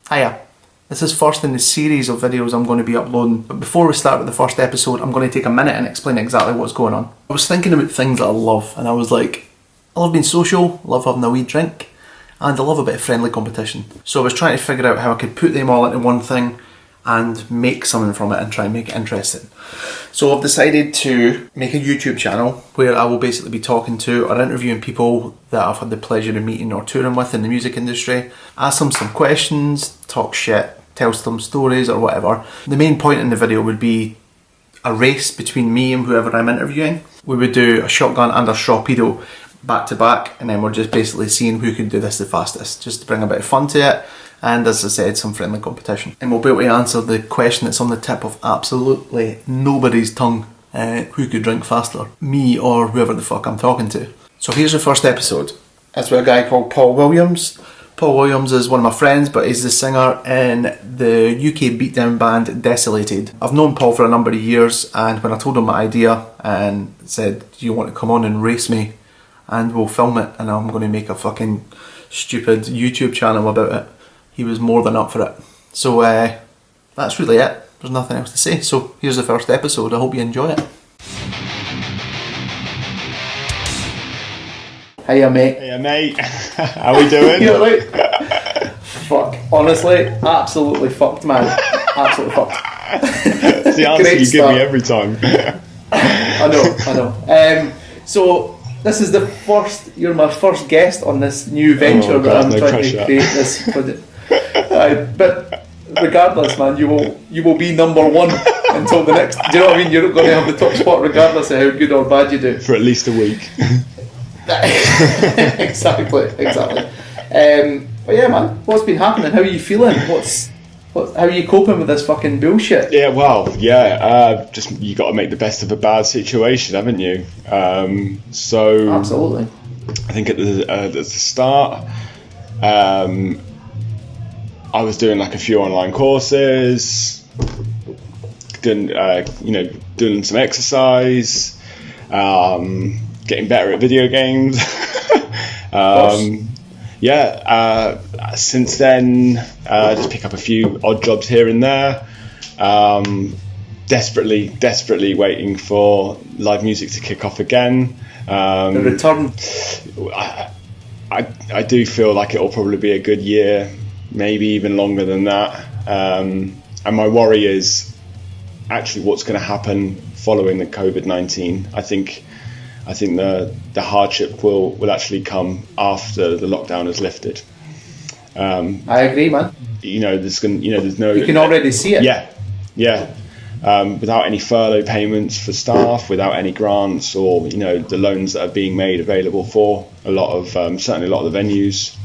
Hiya. This is first in the series of videos I'm going to be uploading, but before we start with the first episode, I'm going to take a minute and explain exactly what's going on. I was thinking about things that I love, and I was like, I love being social, I love having a wee drink, and I love a bit of friendly competition. So I was trying to figure out how I could put them all into one thing and make something from it and try and make it interesting. So I've decided to make a YouTube channel where I will basically be talking to or interviewing people that I've had the pleasure of meeting or touring with in the music industry, ask them some questions, talk shit, tell some stories or whatever. The main point in the video would be a race between me and whoever I'm interviewing. We would do a shotgun and a torpedo back to back, and then we're just basically seeing who can do this the fastest, just to bring a bit of fun to it. And as I said, some friendly competition. And we'll be able to answer the question that's on the tip of absolutely nobody's tongue. Who could drink faster? Me or whoever the fuck I'm talking to. So here's the first episode. It's with a guy called Paul Williams. Paul Williams is one of my friends, but he's the singer in the UK beatdown band Desolated. I've known Paul for a number of years, and when I told him my idea and said, do you want to come on and race me? And we'll film it, and I'm going to make a fucking stupid YouTube channel about it. He was more than up for it. So that's really it. There's nothing else to say. So here's the first episode. I hope you enjoy it. Hiya, mate. Hiya, mate. How we doing? You alright? Fuck. Honestly, absolutely fucked, man. Absolutely fucked. It's the answer Great you start. give me every time. I know. So this is the first. You're my first guest on this new venture that I'm trying to create this project. But regardless, man, you will be number one until the next. Do you know what I mean? You're going to have the top spot regardless of how good or bad you do. For at least a week. Exactly. But yeah, man, what's been happening? How are you feeling? How are you coping with this fucking bullshit? Yeah, just you got to make the best of a bad situation, haven't you? So Absolutely. I think at the start, I was doing like a few online courses, doing some exercise, getting better at video games. Since then, just pick up a few odd jobs here and there. Desperately waiting for live music to kick off again. The return. I do feel like it'll probably be a good year, maybe even longer than that. And my worry is actually what's going to happen following the COVID-19. I think the hardship will actually come after the lockdown is lifted. I agree, man. There's no. You can already see it. Yeah. Without any furlough payments for staff, without any grants or the loans that are being made available for a lot of certainly a lot of the venues.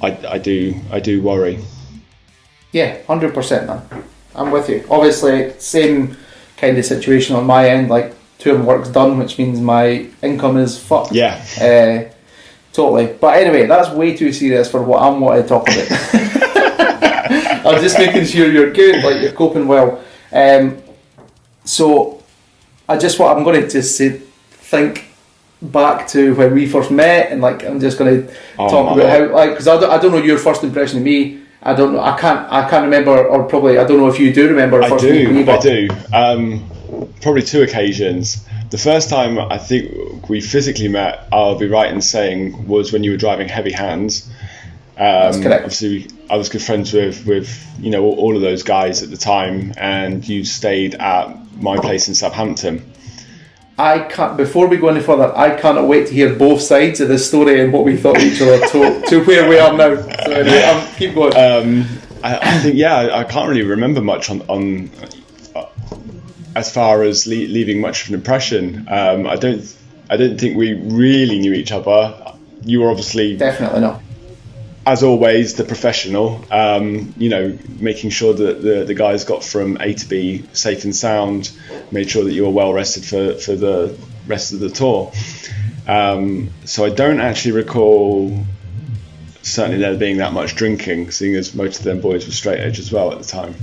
I do worry. Yeah, 100%, man. I'm with you. Obviously, same kind of situation on my end. Like, touring work's done, which means my income is fucked. Yeah. Totally. But anyway, that's way too serious for what I'm wanting to talk about. I'm just making sure you're good, like you're coping well. So I'm going to just think back to when we first met, and like I'm just going to talk about how, like, because I don't know your first impression of me. I don't know. I can't remember, or probably I don't know if you do remember. I do. Probably two occasions. The first time I think we physically met, I'll be right in saying, was when you were driving Heavy Hands. That's correct. Obviously, I was good friends with all of those guys at the time, and you stayed at my place in Southampton. Before we go any further, I cannot wait to hear both sides of this story and what we thought of each other to where we are now. So anyway, keep going. I think I can't really remember much on as far as leaving much of an impression. I don't think we really knew each other. You were obviously definitely not. As always, the professional, making sure that the guys got from A to B safe and sound, made sure that you were well rested for the rest of the tour. So I don't actually recall certainly there being that much drinking, seeing as most of them boys were straight edge as well at the time.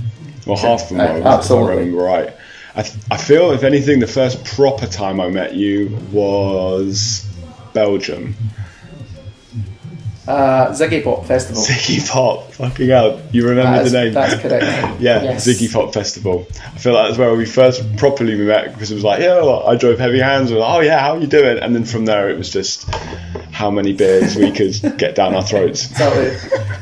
Well, half of them were, if I remember right. I feel, if anything, the first proper time I met you was Belgium. Ziggy Pop Festival. Ziggy Pop, fucking hell, you remember the name? That's correct. Yeah, yes. Ziggy Pop Festival. I feel like that's where we first properly met, because it was like, yeah, well, I drove heavy hands, we were like, oh yeah, how are you doing? And then from there it was just how many beers we could get down our throats. Exactly.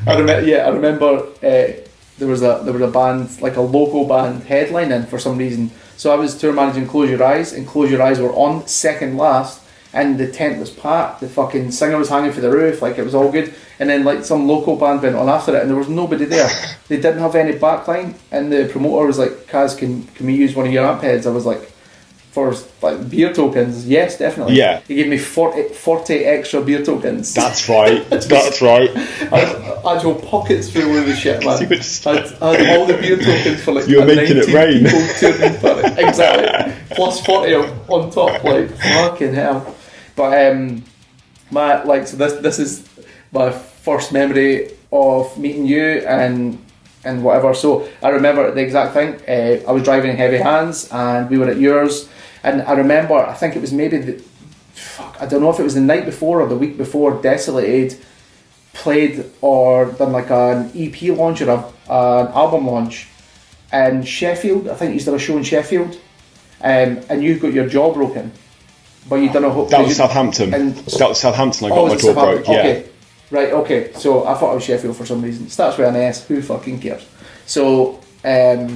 I remember there was a band, like a local band headlining for some reason. So I was tour managing Close Your Eyes, and Close Your Eyes were on second last, and the tent was packed, the fucking singer was hanging for the roof, like it was all good, and then like some local band went on after it and there was nobody there. They didn't have any backline, and the promoter was like, Kaz, can we use one of your amp heads? I was like, for like beer tokens? Yes, definitely. Yeah. He gave me 40 extra beer tokens. That's right, that's right. I had actual pockets full of the shit, man. You were just I had all the beer tokens for like you were making it rain. Exactly. Plus 40 on top, like fucking hell. But this is my first memory of meeting you and whatever. So I remember the exact thing. I was driving Heavy Hands and we were at yours, and I remember, I think it was maybe I don't know if it was the night before or the week before, Desolated played or done like an EP launch or an album launch in Sheffield. I think you did a show in Sheffield, and you got your jaw broken. But you done a whole... That was Southampton. That was Southampton. I got my jaw broke. Yeah. Okay. Right. Okay. So I thought it was Sheffield for some reason. Starts with an S. Who fucking cares? So I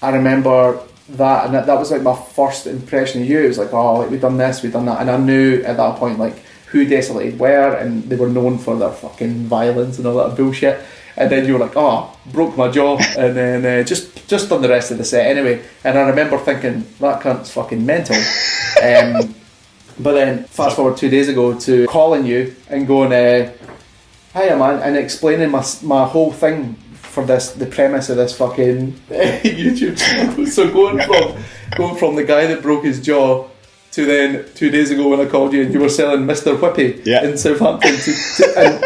remember that, and that was like my first impression of you. It was like, oh, like, we've done this, we've done that, and I knew at that point like who Desolated were, and they were known for their fucking violence and all that bullshit. And then you were like, oh, broke my jaw, and then just done the rest of the set anyway. And I remember thinking, that cunt's fucking mental. But then fast forward 2 days ago to calling you and going, hiya man, and explaining my whole thing for the premise of this fucking YouTube channel. So going from the guy that broke his jaw to then 2 days ago when I called you and you were selling Mr. Whippy in Southampton and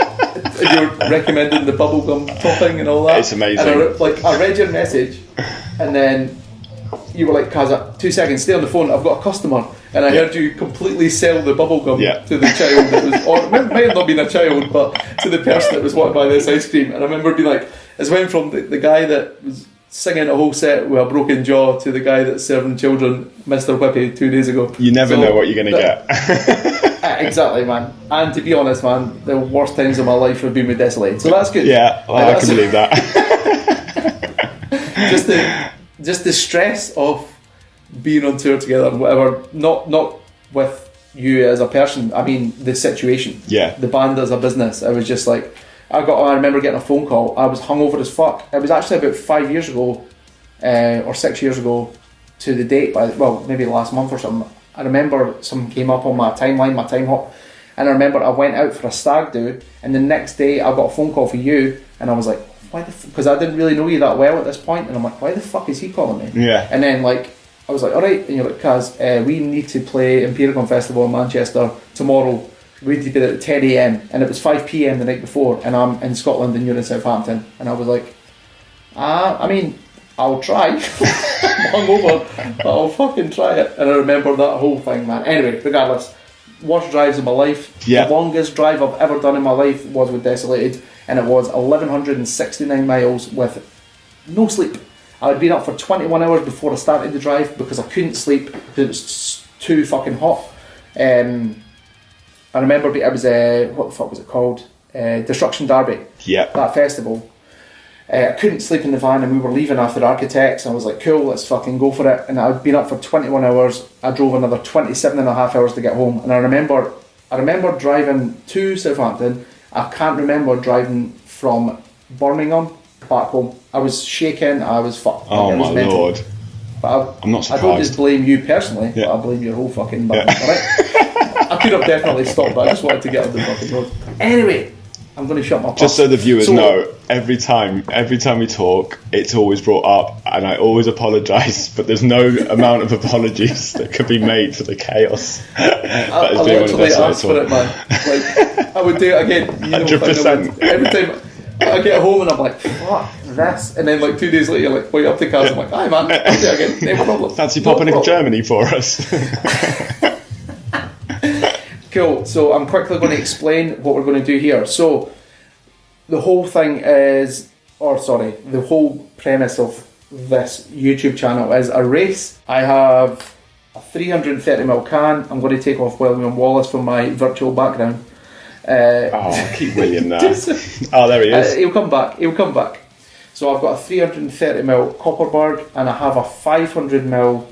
you were recommending the bubblegum topping and all that. It's amazing. And I read your message, and then you were like, Kaz, 2 seconds, stay on the phone, I've got a customer. And I heard you completely sell the bubblegum to the child that was, or it might have not been a child, but to the person that was wanting to buy this ice cream. And I remember being like, it's went from the guy that was singing a whole set with a broken jaw to the guy that's serving children Mr. Whippy 2 days ago. You never know what you're going to get. Exactly, man. And to be honest, man, the worst times of my life have been with Desolated. So that's good. Yeah, well, I can believe that. just the stress of being on tour together and whatever, not with you as a person, I mean the situation. Yeah. The band as a business. I was just like, I remember getting a phone call. I was hungover as fuck. It was actually about 5 years ago, or 6 years ago to the date, maybe last month or something. I remember something came up on my timeline, my time hop, and I remember I went out for a stag do, and the next day I got a phone call for you, and I was like, why the because I didn't really know you that well at this point, and I'm like, why the fuck is he calling me? Yeah. And then like I was like, alright, and you're like, Kaz, we need to play Empiricon Festival in Manchester tomorrow. We need to be there at 10 a.m. and it was 5 p.m. the night before, and I'm in Scotland and you're in Southampton, and I was like, I mean, I'll try. I'm hungover, but I'll fucking try it. And I remember that whole thing, man. Anyway, regardless, worst drives of my life. Yeah. The longest drive I've ever done in my life was with Desolated, and it was 1,169 miles with no sleep. I had been up for 21 hours before I started the drive because I couldn't sleep because it was too fucking hot. I remember it was what the fuck was it called? Destruction Derby. Yeah. That festival. I couldn't sleep in the van, and we were leaving after Architects. I was like, cool, let's fucking go for it. And I'd been up for 21 hours. I drove another 27 and a half hours to get home. And I remember driving to Southampton. I can't remember driving from Birmingham back home. I was shaking. I was fucked. Oh my mental. Lord. But I'm not surprised. I don't just blame you personally, but I blame your whole fucking band. Yeah. Right? I could have definitely stopped, but I just wanted to get on the fucking road. Anyway, I'm going to shut my mouth. Just so the viewers know, every time we talk, it's always brought up, and I always apologise, but there's no amount of apologies that could be made for the chaos that is being on the asked for it, man. Like, I would do it again. 100%. Every time I get home and I'm like, fuck this, and then like 2 days later, you're like, what are you up to, Kaz? I'm like, hi man, I'll do it again, no problem. Fancy popping in Germany for us? Cool. So I'm quickly going to explain what we're going to do here. So the whole thing is, the whole premise of this YouTube channel is a race. I have a 330ml can. I'm going to take off William Wallace from my virtual background. Keep William there. Oh, there he is. He'll come back. So I've got a 330ml Copperberg and I have a 500ml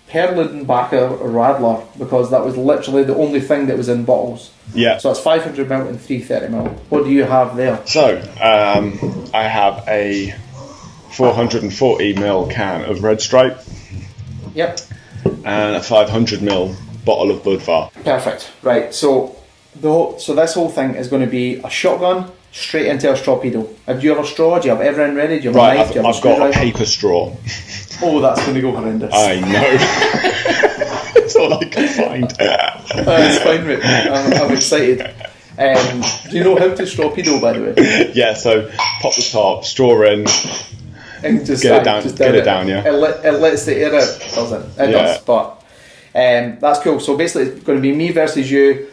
Perlenbacher Radler because that was literally the only thing that was in bottles. Yeah. So it's 500ml and 330ml. What do you have there? So I have a 440ml can of Red Stripe. Yep. And a 500ml bottle of Budvar. Perfect. Right. So this whole thing is going to be a shotgun straight into a strawpedo. Do you have a straw? Do you have everything ready? Do you have a knife? I've got a paper straw. Oh, that's going to go horrendous. I know. That's all I can find. It's fine, mate. I'm excited. Do you know how to strawpedo, by the way? Yeah, so pop the top, straw in, and just get it down, yeah. It lets the air out, doesn't it? It does, but that's cool. So basically it's going to be me versus you.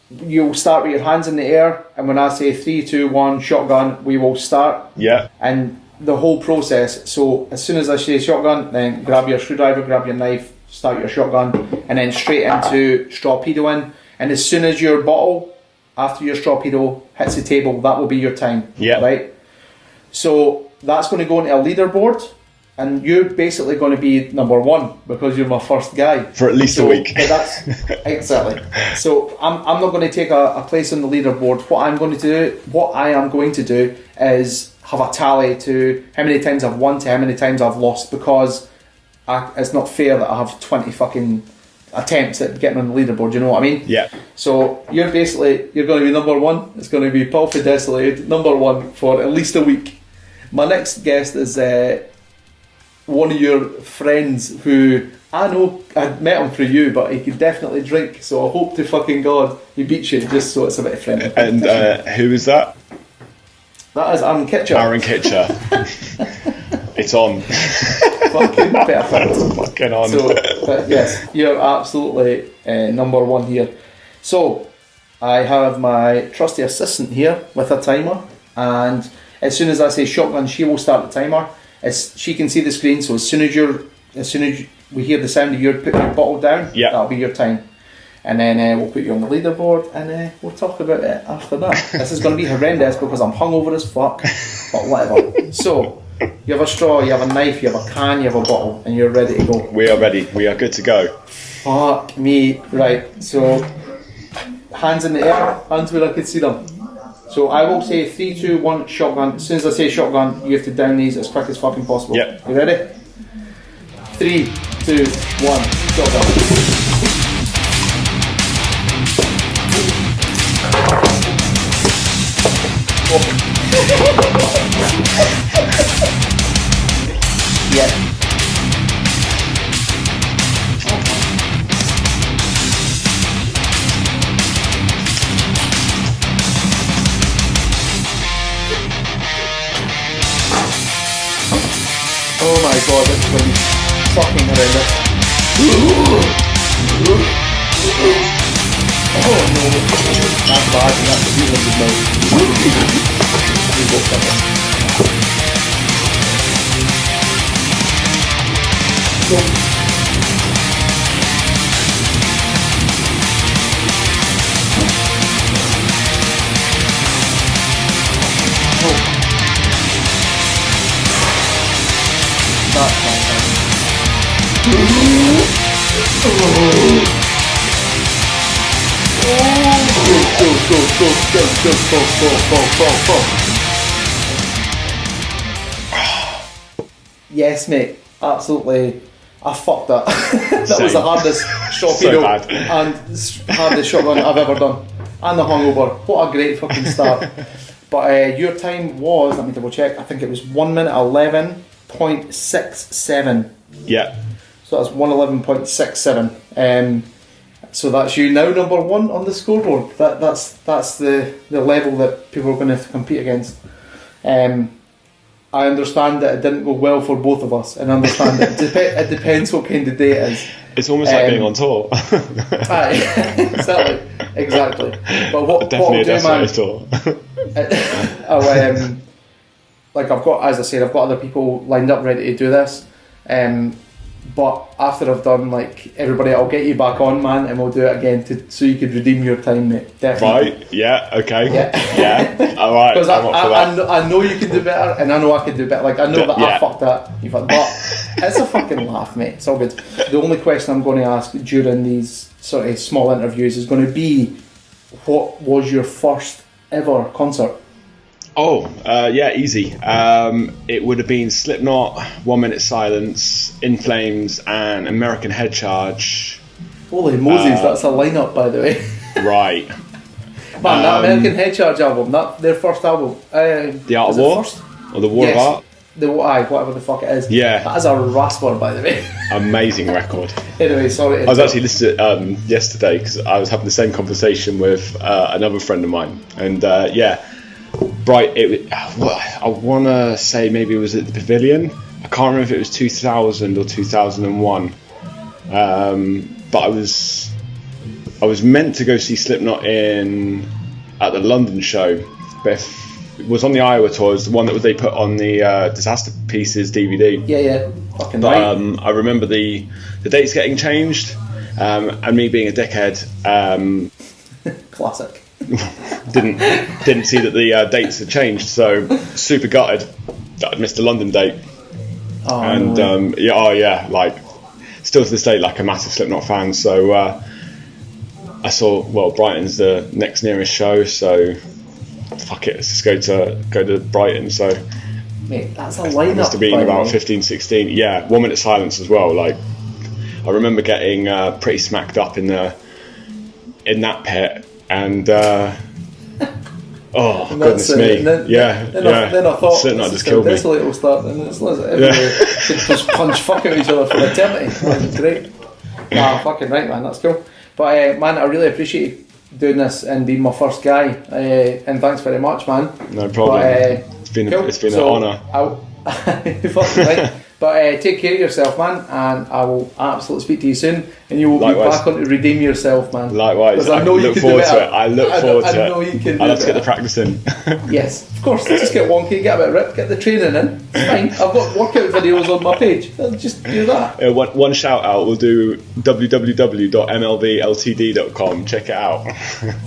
You'll start with your hands in the air, and when I say 3, 2, 1, shotgun, we will start. Yeah. And the whole process, so as soon as I say shotgun, then grab your screwdriver, grab your knife, start your shotgun, and then straight into strawpedoing. And as soon as your bottle, after your strawpedo hits the table, that will be your time. Yeah. Right? So that's going to go into a leaderboard, and you're basically going to be number 1 because you're my first guy. For at least a week. That's exactly. So I'm not going to take a place on the leaderboard. What I am going to do is have a tally to how many times I've won to how many times I've lost, because it's not fair that I have 20 fucking attempts at getting on the leaderboard, you know what I mean? Yeah. So you're going to be number 1. It's going to be Paul for Desolated, number 1 for at least a week. My next guest is one of your friends who I know I met him through you, but he could definitely drink, so I hope to fucking God he beats you just so it's a bit of friendly. And who is that? That is Aaron Kitcher. Aaron Kitcher. It's on. Fucking perfect. Fucking on. So, but yes, you're absolutely number 1 here. So, I have my trusty assistant here with a timer, and as soon as I say shotgun, she will start the timer. She can see the screen, so as soon as we hear the sound of you putting your bottle down, that'll be your time. And then we'll put you on the leaderboard, and we'll talk about it after that. This is going to be horrendous because I'm hungover as fuck, but whatever. So, you have a straw, you have a knife, you have a can, you have a bottle, and you're ready to go. We are ready. We are good to go. Fuck me. Right, so hands in the air, hands where I can see them. So I will say 3, 2, 1, shotgun. As soon as I say shotgun, you have to down these as quick as fucking possible. Yep. You ready? 3, 2, 1, shotgun. Yeah. Oh my God, this is going to be fucking horrendous. Oh no, that's bad, that's a few hundred mil. Yes, mate, absolutely. I fucked that. That was the hardest torpedo and hardest shotgun I've ever done. And the hungover. What a great fucking start. But your time was, let me double check, I think it was 1 minute 11.67. Yeah. So that's 111.67. So that's you now number 1 on the scoreboard. That's the level that people are going to have to compete against. I understand that it didn't go well for both of us, and I understand that it depends what kind of day it is. It's almost like being on tour. Exactly. But what Definitely I'll a Desolated tour. Like I've got other people lined up ready to do this. But after I've done like everybody, I'll get you back on, man, and we'll do it again so you could redeem your time, mate. Definitely. Right? Yeah. Okay. Yeah. All right. Because I know you can do better, and I know I can do better. Like I know that I fucked that. You fucked, but it's a fucking laugh, mate. It's all good. The only question I'm going to ask during these sort of small interviews is going to be, what was your first ever concert? Oh, easy. It would have been Slipknot, 1 Minute Silence, In Flames, and American Head Charge. Holy Moses, that's a lineup, by the way. Right. Man, that American Head Charge album, their first album. The Art of War? Or The War of Art? Whatever the fuck it is. Yeah. That is a rasper, by the way. Amazing record. Anyway, sorry. I was actually listening to it yesterday because I was having the same conversation with another friend of mine. And I want to say maybe it was at the Pavilion. I can't remember if it was 2000 or 2001. But I was meant to go see Slipknot at the London show, but it was on the Iowa tour. It was the one that they put on the Disaster Pieces DVD. Yeah, fucking but, right. I remember the dates getting changed, and me being a dickhead. Classic. didn't see that the dates had changed, so super gutted that I'd missed the London date. Oh, and no. Like still to this day, like a massive Slipknot fan. So I saw, Brighton's the next nearest show, so fuck it, let's just go to Brighton. So mate, that's a lineup. Must have been about 15, 16. Yeah, 1 Minute Silence as well. Like I remember getting pretty smacked up in that pit. And goodness me, Then I thought, Slipknot just killed me. Desolated will start, and it's just punch fuck at each other for eternity. That's great. Nah, fucking right, man. That's cool. But man, I really appreciate you doing this and being my first guy. And thanks very much, man. No problem. But, it's been an honour. Fucking right. But take care of yourself, man, and I will absolutely speak to you soon. And you will be back on to redeem yourself, man. Likewise. I know I look forward to it. I look forward to it. I know you can do I'll have to get the practice in. Yes, of course. Just get wonky, get a bit ripped, get the training in. It's fine. I've got workout videos on my page. Just do that. One shout out. We'll do www.mlbltd.com. Check it out.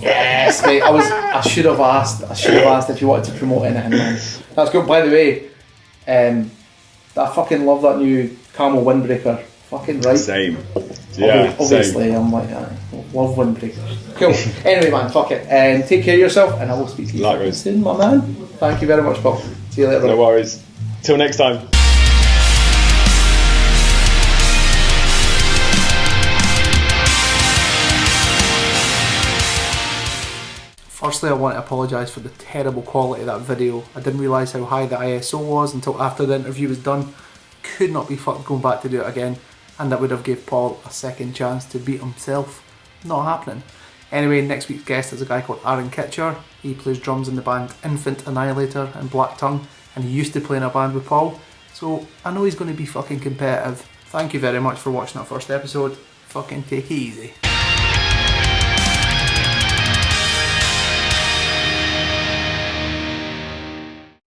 Yes, mate. I should have asked if you wanted to promote anything, man. That's good. By the way, I fucking love that new Camel windbreaker. Fucking right. Same. Yeah. Obviously, same. I'm like, I love windbreakers. Cool. Anyway, man, fuck it. And take care of yourself, and I will speak to you soon, my man. Thank you very much, Paul. See you later. No worries. Till next time. Firstly, I want to apologise for the terrible quality of that video. I didn't realise how high the ISO was until after the interview was done. Could not be fucked going back to do it again, and that would have gave Paul a second chance to beat himself. Not happening. Anyway, next week's guest is a guy called Aaron Kitcher. He plays drums in the band Infant Annihilator and Black Tongue, and he used to play in a band with Paul, so I know he's going to be fucking competitive. Thank you very much for watching that first episode. Fucking take it easy.